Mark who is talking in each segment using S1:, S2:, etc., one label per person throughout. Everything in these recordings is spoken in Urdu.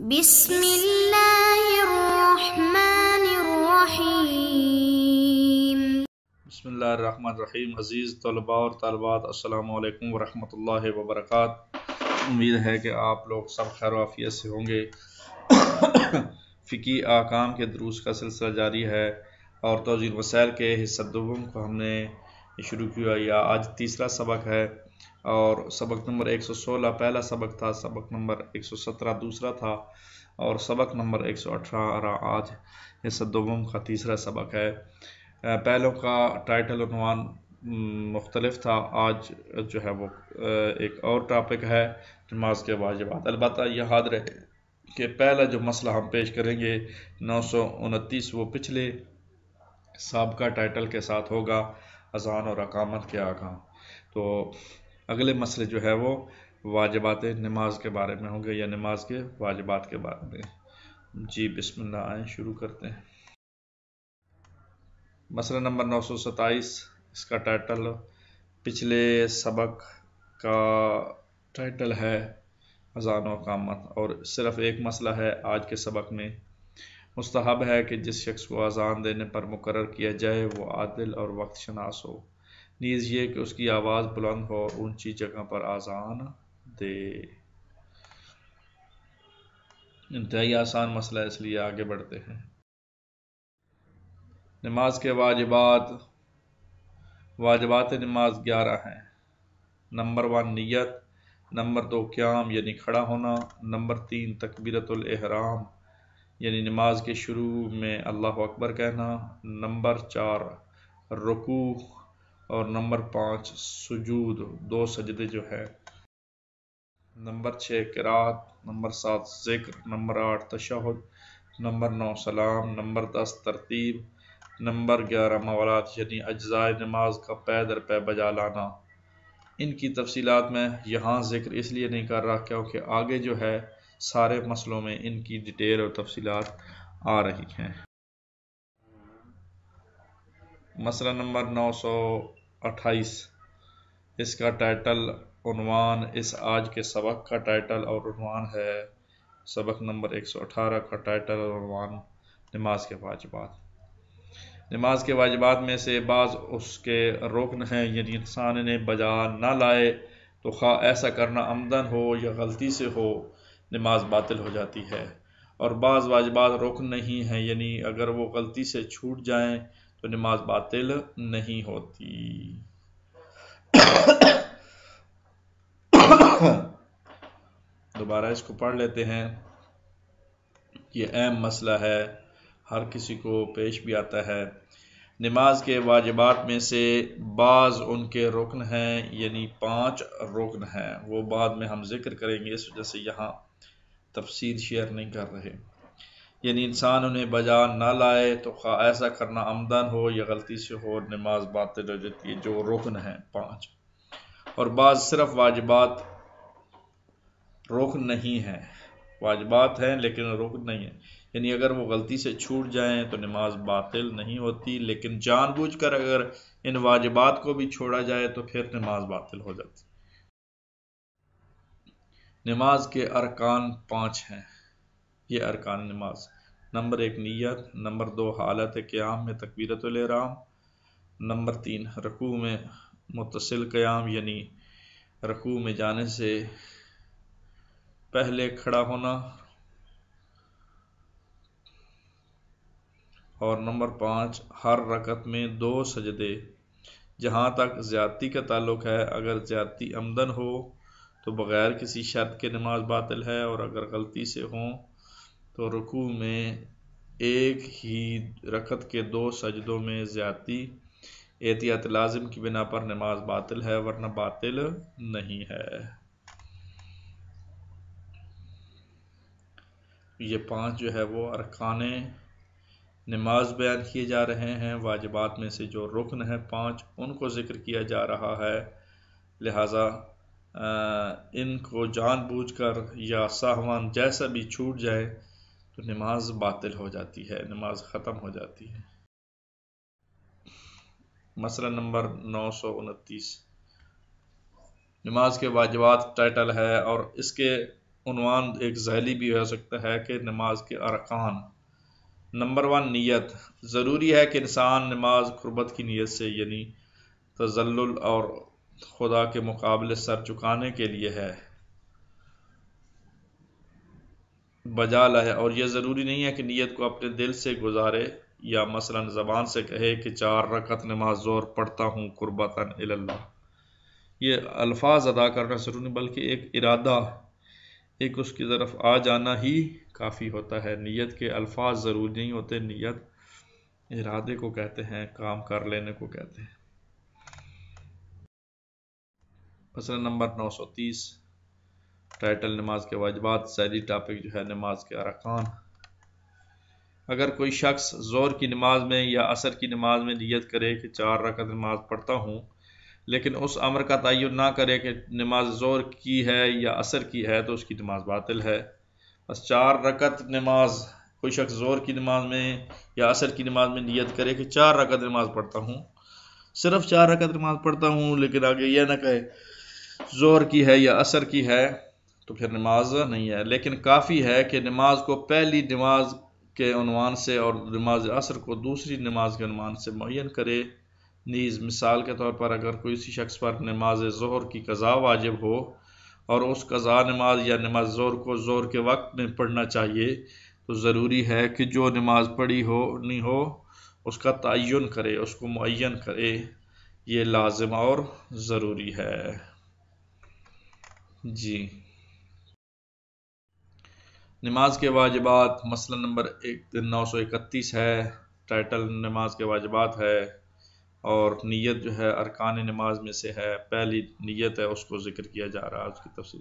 S1: بسم اللہ الرحمن الرحیم۔
S2: بسم اللہ الرحمن الرحیم۔ عزیز طلباء اور طالبات، السلام علیکم ورحمۃ اللہ وبرکاتہ۔ امید ہے کہ آپ لوگ سب خیر و عافیت سے ہوں گے۔ فقہی احکام کے دروس کا سلسلہ جاری ہے اور توضیح وسائل کے حصہ دوم کو ہم نے شروع کیا یا آج تیسرا سبق ہے، اور سبق نمبر 116 پہلا سبق تھا، سبق نمبر 117 دوسرا تھا، اور سبق نمبر 118 آج حصہ دوم کا تیسرا سبق ہے۔ پہلوں کا ٹائٹل عنوان مختلف تھا، آج جو ہے وہ ایک اور ٹاپک ہے، نماز کے واجبات۔ البتہ یاد رہے کہ پہلا جو مسئلہ ہم پیش کریں گے 929، وہ پچھلے سابقہ ٹائٹل کے ساتھ ہوگا، اذان اور اقامت کے احکام۔ تو اگلے مسئلے جو ہے وہ واجبات نماز کے بارے میں ہوں گے یا نماز کے واجبات کے بارے میں۔ جی بسم اللہ، آئیں شروع کرتے ہیں۔ مسئلہ نمبر 927، اس کا ٹائٹل پچھلے سبق کا ٹائٹل ہے اذان و اقامت، اور صرف ایک مسئلہ ہے آج کے سبق میں۔ مستحب ہے کہ جس شخص کو اذان دینے پر مقرر کیا جائے وہ عادل اور وقت شناس ہو، نیز یہ کہ اس کی آواز بلند ہو اور اونچی جگہ پر اذان دے۔ انتہائی آسان مسئلہ ہے، اس لیے آگے بڑھتے ہیں۔ نماز کے واجبات نماز 11 ہیں۔ نمبر 1 نیت، نمبر 2 قیام یعنی کھڑا ہونا، نمبر 3 تکبیرۃ الاحرام یعنی نماز کے شروع میں اللہ اکبر کہنا، نمبر 4 رکوع، اور نمبر 5 سجود، 2 سجدے جو ہے، نمبر 6 قرات، نمبر 7 ذکر، نمبر 8 تشہد، نمبر 9 سلام، نمبر 10 ترتیب، نمبر 11 موالات یعنی اجزائے نماز کا پے در پے بجا لانا۔ ان کی تفصیلات میں یہاں ذکر اس لیے نہیں کر رہا کیونکہ آگے جو ہے سارے مسئلوں میں ان کی ڈیٹیل اور تفصیلات آ رہی ہیں۔ مسئلہ نمبر 928، اس کا ٹائٹل عنوان اس آج کے سبق کا ٹائٹل اور عنوان ہے، سبق نمبر 118 کا ٹائٹل اور عنوان نماز کے واجبات۔ نماز کے واجبات میں سے بعض اس کے رکن ہیں، یعنی انسان انہیں بجا نہ لائے تو خواہ ایسا کرنا عمدن ہو یا غلطی سے ہو نماز باطل ہو جاتی ہے، اور بعض واجبات رکن نہیں ہیں، یعنی اگر وہ غلطی سے چھوٹ جائیں تو نماز باطل نہیں ہوتی۔ دوبارہ اس کو پڑھ لیتے ہیں، یہ اہم مسئلہ ہے، ہر کسی کو پیش بھی آتا ہے۔ نماز کے واجبات میں سے بعض ان کے رکن ہیں، یعنی 5 رکن ہیں، وہ بعد میں ہم ذکر کریں گے، اس وجہ سے یہاں تفصیل شیئر نہیں کر رہے۔ یعنی انسان انہیں بجا نہ لائے تو خواہ ایسا کرنا عمدن ہو یا غلطی سے ہو نماز باطل ہو جاتی ہے، جو رکن ہیں 5۔ اور بعض صرف واجبات رکن نہیں ہیں، واجبات ہیں لیکن رکن نہیں ہیں، یعنی اگر وہ غلطی سے چھوٹ جائیں تو نماز باطل نہیں ہوتی، لیکن جان بوجھ کر اگر ان واجبات کو بھی چھوڑا جائے تو پھر نماز باطل ہو جاتی۔ نماز کے ارکان 5 ہیں، یہ ارکان نماز: نمبر 1 نیت، نمبر 2 حالت قیام میں تکبیرۃ الاحرام، نمبر 3 رکوع میں متصل قیام یعنی رکوع میں جانے سے پہلے کھڑا ہونا، اور نمبر 5 ہر رکعت میں 2 سجدے۔ جہاں تک زیادتی کا تعلق ہے، اگر زیادتی عمدن ہو تو بغیر کسی شرط کے نماز باطل ہے، اور اگر غلطی سے ہوں تو رکوع میں ایک ہی رکعت کے 2 سجدوں میں زیادتی احتیاط لازم کی بنا پر نماز باطل ہے، ورنہ باطل نہیں ہے۔ یہ 5 جو ہے وہ ارکان نماز بیان کیے جا رہے ہیں، واجبات میں سے جو رکن ہیں 5 ان کو ذکر کیا جا رہا ہے، لہٰذا ان کو جان بوجھ کر یا سہواً جیسا بھی چھوٹ جائے تو نماز باطل ہو جاتی ہے، نماز ختم ہو جاتی ہے۔ مسئلہ نمبر 929، نماز کے واجبات ٹائٹل ہے، اور اس کے عنوان ایک ذیلی بھی ہو سکتا ہے کہ نماز کے ارکان۔ نمبر 1 نیت۔ ضروری ہے کہ انسان نماز قربت کی نیت سے یعنی تذلل اور خدا کے مقابلے سر جھکانے کے لیے ہے بجا لائے، اور یہ ضروری نہیں ہے کہ نیت کو اپنے دل سے گزارے یا مثلا زبان سے کہے کہ 4 رکعت نماز ظہر پڑھتا ہوں قربتاً اللہ۔ یہ الفاظ ادا کرنا ضروری نہیں، بلکہ ایک ارادہ، ایک اس کی طرف آ جانا ہی کافی ہوتا ہے۔ نیت کے الفاظ ضروری نہیں ہوتے، نیت ارادے کو کہتے ہیں، کام کر لینے کو کہتے ہیں۔ مسئلہ نمبر 930 ٹائٹل نماز کے واجبات، ذیلی ٹاپک جو ہے نماز کے ارکان۔ اگر کوئی شخص ظہر کی نماز میں یا عصر کی نماز میں نیت کرے کہ 4 رکعت نماز پڑھتا ہوں، لیکن اس امر کا تعین نہ کرے کہ نماز ظہر کی ہے یا عصر کی ہے، تو اس کی نماز باطل ہے۔ بس 4 رکعت نماز، کوئی شخص ظہر کی نماز میں یا عصر کی نماز میں نیت کرے کہ 4 رکعت نماز پڑھتا ہوں، صرف 4 رکعت نماز پڑھتا ہوں، لیکن آگے یہ نہ کہے ظہر کی ہے یا عصر کی ہے، تو پھر نماز نہیں ہے۔ لیکن کافی ہے کہ نماز کو پہلی نماز کے عنوان سے اور نماز عصر کو دوسری نماز کے عنوان سے معین کرے۔ نیز مثال کے طور پر اگر کوئی شخص پر نماز ظہر کی قضا واجب ہو اور اس قضا نماز یا نماز ظہر کو ظہر کے وقت میں پڑھنا چاہیے، تو ضروری ہے کہ جو نماز پڑھی ہو نہیں ہو اس کا تعین کرے، اس کو معین کرے، یہ لازم اور ضروری ہے۔ جی، نماز کے واجبات، مسئلہ نمبر 931 ہے، ٹائٹل نماز کے واجبات ہے، اور نیت جو ہے ارکان نماز میں سے ہے۔ پہلی نیت ہے، اس کو ذکر کیا جا رہا ہے، اس کی تفصیل۔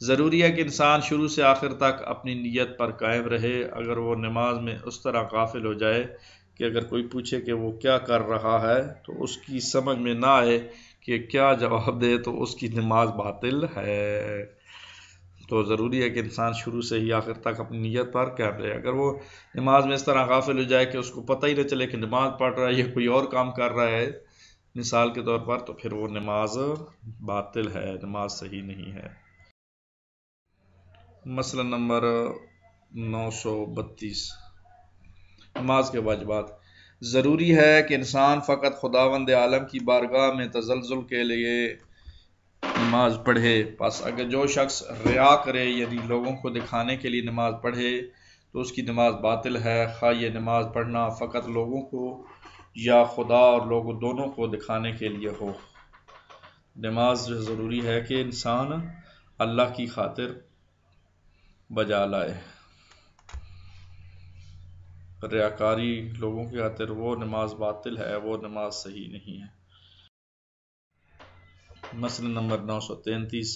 S2: ضروری ہے کہ انسان شروع سے آخر تک اپنی نیت پر قائم رہے۔ اگر وہ نماز میں اس طرح غافل ہو جائے کہ اگر کوئی پوچھے کہ وہ کیا کر رہا ہے تو اس کی سمجھ میں نہ آئے کہ کیا جواب دے، تو اس کی نماز باطل ہے۔ تو ضروری ہے کہ انسان شروع سے ہی آخر تک اپنی نیت پر قائم رہے۔ اگر وہ نماز میں اس طرح غافل ہو جائے کہ اس کو پتہ ہی نہ چلے کہ نماز پڑھ رہا ہے یا کوئی اور کام کر رہا ہے مثال کے طور پر، تو پھر وہ نماز باطل ہے، نماز صحیح نہیں ہے۔ مسئلہ نمبر 932 نماز کے واجبات۔ ضروری ہے کہ انسان فقط خداوند عالم کی بارگاہ میں تزلزل کے لیے نماز پڑھے۔ پس اگر جو شخص ریا کرے یعنی لوگوں کو دکھانے کے لیے نماز پڑھے تو اس کی نماز باطل ہے، خواہ یہ نماز پڑھنا فقط لوگوں کو یا خدا اور لوگوں دونوں کو دکھانے کے لیے ہو۔ نماز جو ضروری ہے کہ انسان اللہ کی خاطر بجا لائے۔ ریاکاری لوگوں کی خاطر وہ نماز باطل ہے، وہ نماز صحیح نہیں ہے۔ مسئلہ نمبر 933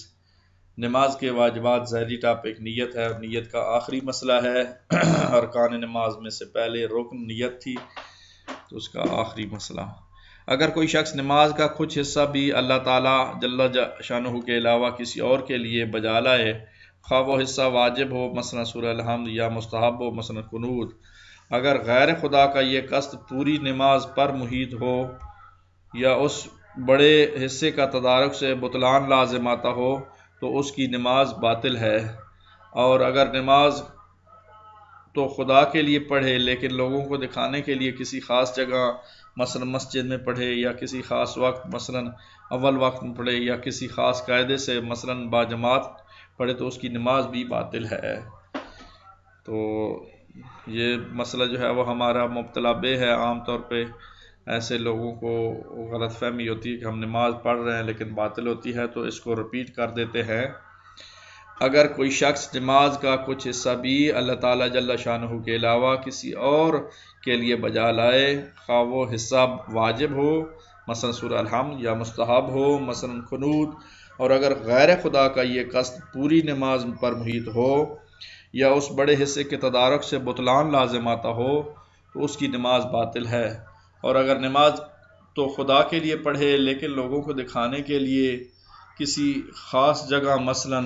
S2: نماز کے واجبات، ذیلی ٹاپک نیت ہے، اور نیت کا آخری مسئلہ ہے۔ ارکان نماز میں سے پہلے رکن نیت تھی، تو اس کا آخری مسئلہ۔ اگر کوئی شخص نماز کا کچھ حصہ بھی اللہ تعالیٰ جل شانہ کے علاوہ کسی اور کے لیے بجا لائے، خواہ وہ حصہ واجب ہو مثلا سورہ الحمد یا مستحب ہو مثلا قنوت، اگر غیر خدا کا یہ قصد پوری نماز پر محیط ہو یا اس بڑے حصے کا تدارک سے بطلان لازم آتا ہو، تو اس کی نماز باطل ہے۔ اور اگر نماز تو خدا کے لیے پڑھے لیکن لوگوں کو دکھانے کے لیے کسی خاص جگہ مثلا مسجد میں پڑھے یا کسی خاص وقت مثلا اول وقت میں پڑھے یا کسی خاص قاعدے سے مثلا باجماعت پڑھے، تو اس کی نماز بھی باطل ہے۔ تو یہ مسئلہ جو ہے وہ ہمارا مبتلا بے ہے۔ عام طور پہ ایسے لوگوں کو غلط فہمی ہوتی ہے کہ ہم نماز پڑھ رہے ہیں لیکن باطل ہوتی ہے، تو اس کو رپیٹ کر دیتے ہیں۔ اگر کوئی شخص نماز کا کچھ حصہ بھی اللہ تعالیٰ جل شانہ کے علاوہ کسی اور کے لیے بجا لائے، خواہ وہ حصہ واجب ہو مثلا سورہ الحمد یا مستحب ہو مثلا قنوت، اور اگر غیر خدا کا یہ قصد پوری نماز پر محیط ہو یا اس بڑے حصے کے تدارک سے بطلان لازم آتا ہو، تو اس کی نماز باطل ہے۔ اور اگر نماز تو خدا کے لیے پڑھے لیکن لوگوں کو دکھانے کے لیے کسی خاص جگہ مثلا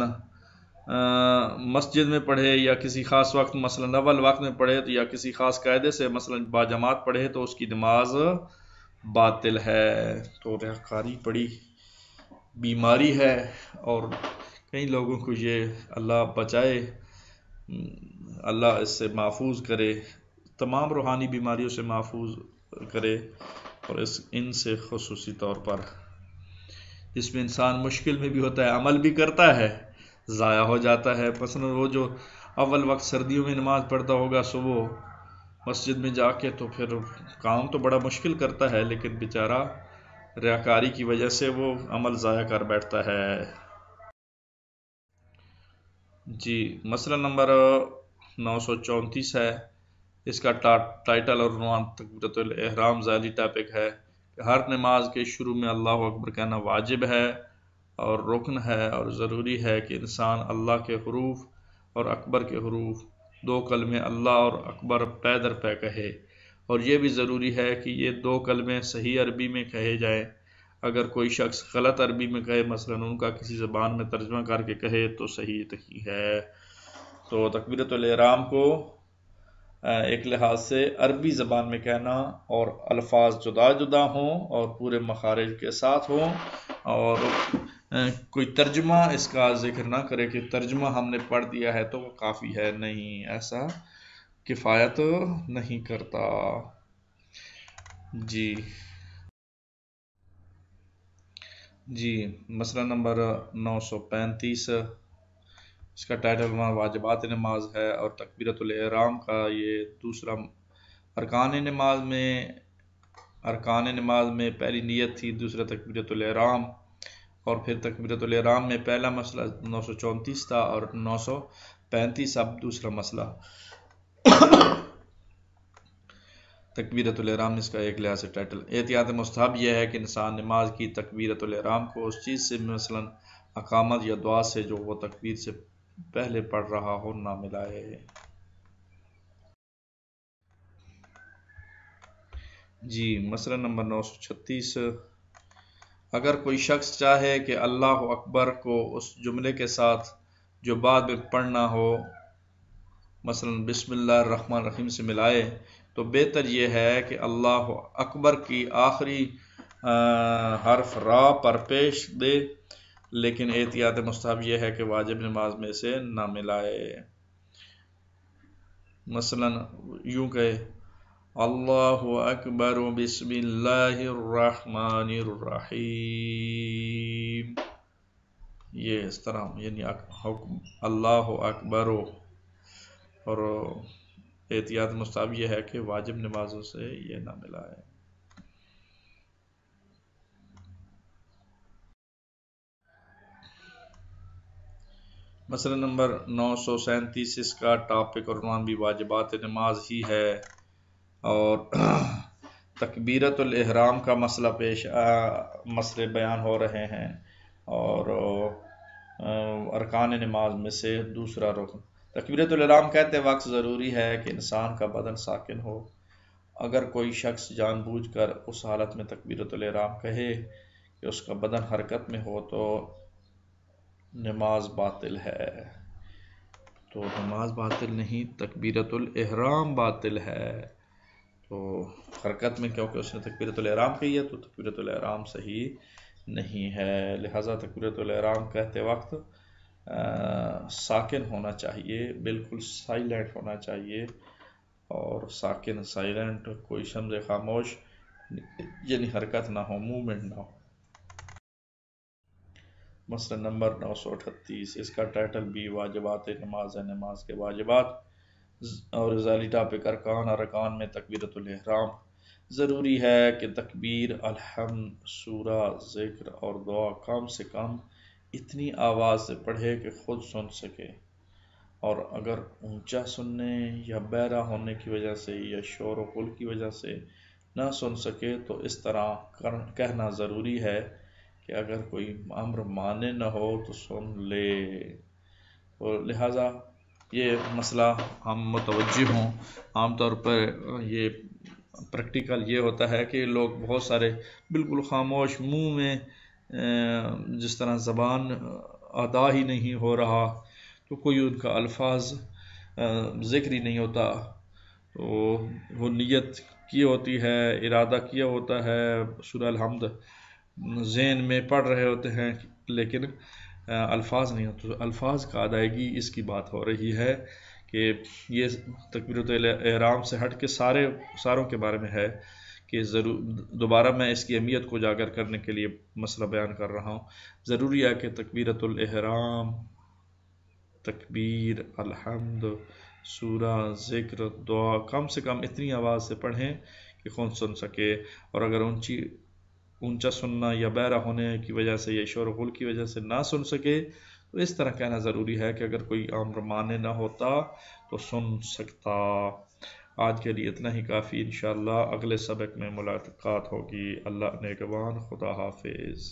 S2: مسجد میں پڑھے یا کسی خاص وقت مثلا اول وقت میں پڑھے یا کسی خاص قاعدے سے مثلا باجماعت پڑھے، تو اس کی نماز باطل ہے۔ تو ریاکاری بڑی بیماری ہے، اور کئی لوگوں کو یہ اللہ بچائے، اللہ اس سے محفوظ کرے، تمام روحانی بیماریوں سے محفوظ کرے، اور ان سے خصوصی طور پر جس میں انسان مشکل میں بھی ہوتا ہے، عمل بھی کرتا ہے، ضائع ہو جاتا ہے۔ مثلا وہ جو اول وقت سردیوں میں نماز پڑھتا ہوگا صبح مسجد میں جا کے، تو پھر کام تو بڑا مشکل کرتا ہے، لیکن بیچارہ ریاکاری کی وجہ سے وہ عمل ضائع کر بیٹھتا ہے۔ جی، مسئلہ نمبر 934 ہے، اس کا ٹائٹل اور عنوان تکبیرۃ الاحرام ذیلی ٹاپک ہے کہ ہر نماز کے شروع میں اللہ اکبر کہنا واجب ہے اور رکن ہے، اور ضروری ہے کہ انسان اللہ کے حروف اور اکبر کے حروف، 2 کلمے اللہ اور اکبر پے در پے کہے، اور یہ بھی ضروری ہے کہ یہ 2 کلمے صحیح عربی میں کہے جائیں۔ اگر کوئی شخص غلط عربی میں کہے، مثلا ان کا کسی زبان میں ترجمہ کر کے کہے، تو صحیح نہیں ہے۔ تو تکبیرۃ الاحرام کو ایک لحاظ سے عربی زبان میں کہنا، اور الفاظ جدا جدا ہوں اور پورے مخارج کے ساتھ ہوں، اور کوئی ترجمہ اس کا ذکر نہ کرے کہ ترجمہ ہم نے پڑھ دیا ہے تو وہ کافی ہے، نہیں، ایسا کفایت نہیں کرتا۔ جی، مسئلہ نمبر 935، اس کا ٹائٹل واجبات نماز ہے، اور تکبیرۃ الاحرام کا یہ دوسرا ارکان نماز میں پہلی نیت تھی، دوسرا تکبیرۃ الاحرام، اور پھر تکبیرۃ الاحرام میں پہلا مسئلہ 934 تھا اور 935 اب دوسرا مسئلہ۔ تکبیرۃ الاحرام اس کا ایک لحاظ سے ٹائٹل۔ احتیاط مستحب یہ ہے کہ انسان نماز کی تکبیرۃ الاحرام کو اس چیز سے، مثلا اقامت یا دعا سے جو وہ تکبیر سے پہلے پڑھ رہا ہو، نہ ملائے۔ جی، مسئلہ نمبر 936، اگر کوئی شخص چاہے کہ اللہ اکبر کو اس جملے کے ساتھ جو بعد میں پڑھنا ہو، مثلا بسم اللہ الرحمن الرحیم سے ملائے، تو بہتر یہ ہے کہ اللہ اکبر کی آخری حرف را پر پیش دے، لیکن احتیاط مستحب یہ ہے کہ واجب نماز میں سے نہ ملائے۔ مثلا یوں کہے اللہ اکبر بسم اللہ الرحمن الرحیم، یہ اس طرح، یعنی اللہ اکبر، اور احتیاط مستحب یہ ہے کہ واجب نمازوں سے یہ نہ ملائے۔ مسئلہ نمبر 937، اس کا ٹاپک اور عنوان بھی واجبات نماز ہی ہے، اور تکبیرۃ الاحرام کا مسئلے بیان ہو رہے ہیں، اور ارکان نماز میں سے دوسرا رکن۔ تکبیرۃ الاحرام کہتے وقت ضروری ہے کہ انسان کا بدن ساکن ہو۔ اگر کوئی شخص جان بوجھ کر اس حالت میں تکبیرۃ الاحرام کہے کہ اس کا بدن حرکت میں ہو، تو نماز باطل ہے۔ تو نماز باطل نہیں، تکبیرۃ الاحرام باطل ہے۔ تو حرکت میں کیونکہ اس نے تکبیرۃ الاحرام کہی ہے، تو تکبیرۃ الاحرام صحیح نہیں ہے، لہٰذا تکبیرۃ الاحرام کہتے وقت ساکن ہونا چاہیے، بالکل سائلنٹ ہونا چاہیے، اور ساکن سائلنٹ، کوئی شمز خاموش، یعنی حرکت نہ ہو، موومنٹ نہ ہو۔ مسئلہ نمبر 938، اس کا ٹائٹل بھی واجبات نماز ہے، نماز کے واجبات، اور ذیلی ٹاپک ارکان میں تکبیرۃ الاحرام۔ ضروری ہے کہ تکبیر، الحمد، سورہ، ذکر اور دعا کم سے کم اتنی آواز سے پڑھے کہ خود سن سکے، اور اگر اونچا سننے یا بہرا ہونے کی وجہ سے یا شور و غل کی وجہ سے نہ سن سکے، تو اس طرح کہنا ضروری ہے کہ اگر کوئی امر مانے نہ ہو تو سن لے۔ اور لہٰذا یہ مسئلہ ہم متوجہ ہوں۔ عام طور پر یہ پریکٹیکل یہ ہوتا ہے کہ لوگ بہت سارے بالکل خاموش، منہ میں جس طرح زبان ادا ہی نہیں ہو رہا، تو کوئی ان کا الفاظ ذکر ہی نہیں ہوتا، تو وہ نیت کی ہوتی ہے، ارادہ کیا ہوتا ہے، سورہ الحمد ذہن میں پڑھ رہے ہوتے ہیں، لیکن الفاظ نہیں ہوتے، تو الفاظ کا ادائیگی اس کی بات ہو رہی ہے کہ یہ تکبیرۃ الاحرام سے ہٹ کے ساروں کے بارے میں ہے کہ دوبارہ میں اس کی اہمیت کو اجاگر کرنے کے لیے مسئلہ بیان کر رہا ہوں۔ ضروری ہے کہ تکبیرۃ الاحرام، تکبیر، الحمد، سورہ، ذکر، دعا کم سے کم اتنی آواز سے پڑھیں کہ کون سن سکے، اور اگر اونچا سننا یا بہرا ہونے کی وجہ سے یا شور و غل کی وجہ سے نہ سن سکے تو اس طرح کہنا ضروری ہے کہ اگر کوئی امر مانے نہ ہوتا تو سن سکتا۔ آج کے لیے اتنا ہی کافی، انشاءاللہ اگلے سبق میں ملاقات ہوگی۔ اللہ نگہبان، خدا حافظ۔